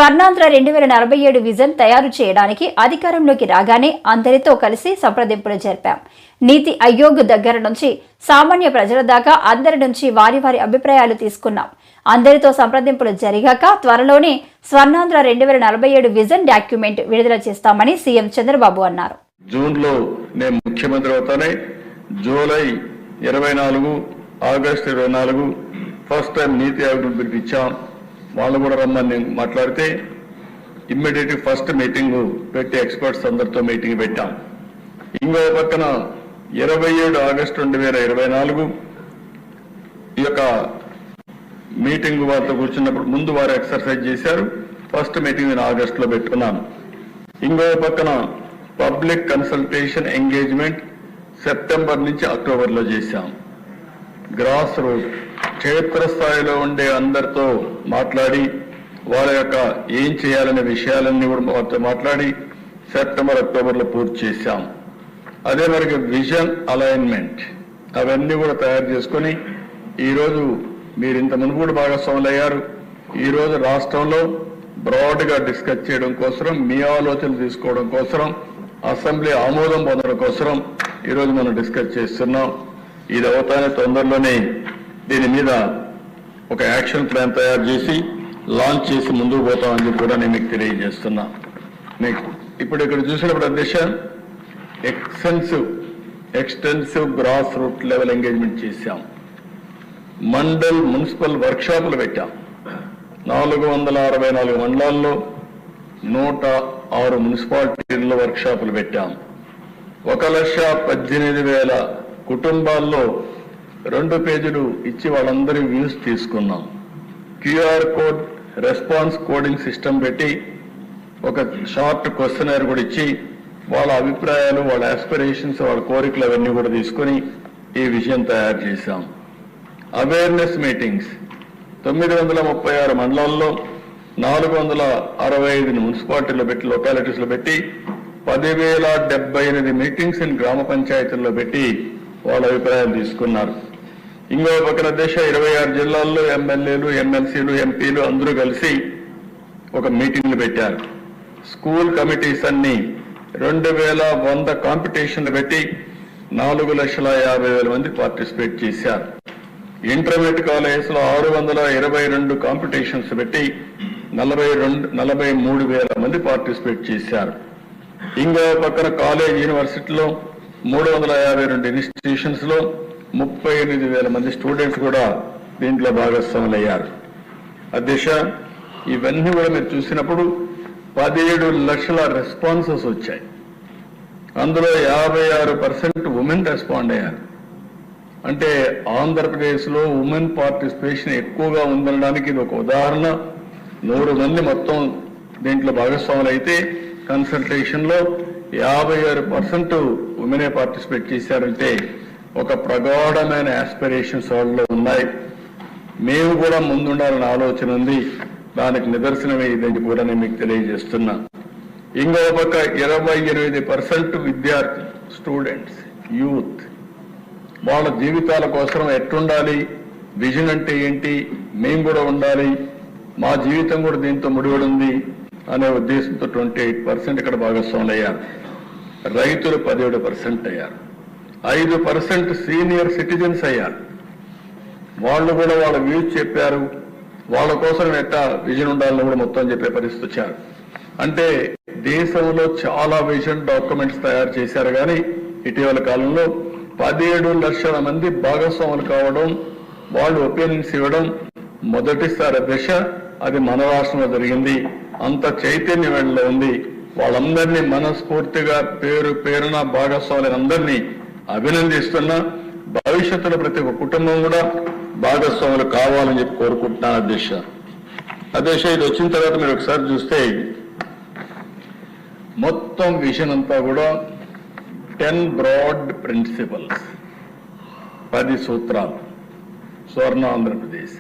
Swarnandhra 2047 vision తయారు చేయడానికి అధికారంలోకి రాగానే అందరితో కలిసి సంప్రదింపులు జరిపాం. నీతి ఆయోగ్ దగ్గర నుంచి సామాన్య ప్రజల దాకా అందరి నుంచి వారి అభిప్రాయాలు తీసుకున్నాం. అందరితో సంప్రదింపులు జరిగాక త్వరలోనే స్వర్ణాంధ్ర 2047 విజన్ డాక్యుమెంట్ విడుదల చేస్తామని సీఎం చంద్రబాబు అన్నారు. జూన్లో నేను ముఖ్యమంత్రి అవుతానే, జూలై 24, ఆగస్టు 24 ఫస్ట్ టైం నీతి ఆయోగ్ పిలిపించాం. వాళ్ళు కూడా రమ్మని మాట్లాడితే ఇమ్మీడియట్ ఫస్ట్ మీటింగ్ పెట్టి ఎక్స్పర్ట్స్ అందరితో మీటింగ్ పెట్టాం. ఇంకో పక్కన 27 ఆగస్టు 2024 ఈ యొక్క మీటింగ్ వారితో కూర్చున్నప్పుడు ముందు వారు ఎక్సర్సైజ్ చేశారు. ఫస్ట్ మీటింగ్ నేను ఆగస్టులో పెట్టుకున్నాను. ఇంకో పక్కన పబ్లిక్ కన్సల్టేషన్ ఎంగేజ్మెంట్ సెప్టెంబర్ నుంచి అక్టోబర్లో చేశాం. గ్రాస్ రూట్ క్షేత్రస్థాయిలో ఉండే అందరితో మాట్లాడి వాళ్ళ యొక్క ఏం చేయాలనే విషయాలన్నీ కూడా వారితో మాట్లాడి సెప్టెంబర్ అక్టోబర్లో పూర్తి చేశాం. అదే మరికి విజన్ అలైన్మెంట్ అవన్నీ కూడా తయారు చేసుకొని ఈరోజు మీరు ఇంత మునుపు కూడా భాగస్వాములు అయ్యారు. ఈరోజు రాష్ట్రంలో బ్రాడ్గా డిస్కస్ చేయడం కోసం, మీ ఆలోచనలు తీసుకోవడం కోసం, అసెంబ్లీ ఆమోదం పొందడం కోసం ఈరోజు మనం డిస్కస్ చేస్తున్నాం. ఇది అవుతానే తొందరలోనే దీని మీద ఒక యాక్షన్ ప్లాన్ తయారు చేసి లాంచ్ చేసి ముందుకు పోతామని చెప్పి కూడా నేను మీకు తెలియజేస్తున్నా. మీకు ఇప్పుడు ఇక్కడ చూసినప్పుడు అధ్యక్ష extensive grass root level engagement చేశాం. మండల్ మున్సిపల్ వర్క్షాపులు పెట్టాం. 464 మండలాల్లో 106 మున్సిపాలిటీల్లో వర్క్షాపులు పెట్టాం. 1,18,000 కుటుంబాల్లో 2 పేజీలు ఇచ్చి వాళ్ళందరి వ్యూస్ తీసుకున్నాం. QR code response coding system పెట్టి ఒక షార్ట్ క్వశ్చనర్ కూడా ఇచ్చి వాళ్ళ అభిప్రాయాలు, వాళ్ళ ఆస్పిరేషన్స్, వాళ్ళ కోరికలు అవన్నీ కూడా తీసుకొని ఈ విషయం తయారు చేశాం. అవేర్నెస్ మీటింగ్స్ 936 మండలాల్లో 465 మున్సిపాలిటీలో పెట్టి, లొకాలిటీస్లో పెట్టి 10,078 మీటింగ్స్ గ్రామ పంచాయతీల్లో పెట్టి వాళ్ళ అభిప్రాయాలు తీసుకున్నారు. ఇంకో పక్కన 26 జిల్లాల్లో ఎమ్మెల్యేలు, ఎమ్మెల్సీలు, ఎంపీలు అందరూ కలిసి ఒక మీటింగ్లు పెట్టారు. స్కూల్ కమిటీస్ అన్ని 2,100 కాంపిటీషన్లు పెట్టి 4,50,000 మంది పార్టిసిపేట్ చేశారు. ఇంటర్మీడియట్ కాలేజెస్ లో 622 కాంపిటీషన్స్ పెట్టి 43,000 మంది పార్టిసిపేట్ చేశారు. ఇంకో పక్కన కాలేజ్ యూనివర్సిటీలో 352 ఇన్స్టిట్యూషన్స్ లో 38,000 మంది స్టూడెంట్స్ కూడా దీంట్లో భాగస్వాములు అయ్యారు. అధ్యక్ష, ఇవన్నీ కూడా మీరు చూసినప్పుడు 17 లక్షల రెస్పాన్సెస్ వచ్చాయి. అందులో 56% ఉమెన్ రెస్పాండ్ అయ్యారు. అంటే ఆంధ్రప్రదేశ్లో ఉమెన్ పార్టిసిపేషన్ ఎక్కువగా ఉందనడానికి ఇది ఒక ఉదాహరణ. 100 మంది మొత్తం దీంట్లో భాగస్వాములు అయితే కన్సల్టేషన్లో 56% ఉమెనే పార్టిసిపేట్ చేశారంటే ఒక ప్రగాఢమైన ఆస్పిరేషన్స్ వాళ్ళలో ఉన్నాయి. మేము కూడా ముందుండాలని ఆలోచన ఉంది. దానికి నిదర్శనమే ఇదని కూడా నేను మీకు తెలియజేస్తున్నా. ఇంకో పక్క 28% విద్యార్థులు, స్టూడెంట్స్, యూత్ వాళ్ళ జీవితాల కోసం ఎట్టుండాలి, విజన్ అంటే ఏంటి, మేము కూడా ఉండాలి, మా జీవితం కూడా దీంతో ముడిపడి ఉంది అనే ఉద్దేశంతో 28% ఇక్కడ భాగస్వాములు అయ్యారు. రైతులు 17% అయ్యారు. 5% సీనియర్ సిటిజన్స్ అయ్యారు. వాళ్ళు కూడా వాళ్ళ వ్యూస్ చెప్పారు. వాళ్ళ కోసం ఎట్టా విజన్ ఉండాలని కూడా మొత్తం చెప్పే పరిస్థితి వచ్చారు. అంటే దేశంలో చాలా విజన్ డాక్యుమెంట్స్ తయారు చేశారు. కానీ ఇటీవల కాలంలో 17 లక్షల మంది భాగస్వాములు కావడం, వాళ్ళు ఒపీనియన్స్ ఇవ్వడం మొదటిసారి దశ. అది మన రాష్ట్రంలో జరిగింది. అంత చైతన్యం వెళ్ళలో ఉంది. వాళ్ళందరినీ మనస్ఫూర్తిగా పేరున భాగస్వాములని అందరినీ అభినందిస్తున్నా. భవిష్యత్తులో ప్రతి ఒక్క కుటుంబం కూడా భాగస్వాములు కావాలని చెప్పి కోరుకుంటున్నాను. అధ్యక్ష, ఇది వచ్చిన తర్వాత మీరు ఒకసారి చూస్తే మొత్తం విజన్ అంతా కూడా 10 బ్రాడ్ ప్రిన్సిపల్స్, 10 సూత్రాలు, స్వర్ణ ఆంధ్రప్రదేశ్.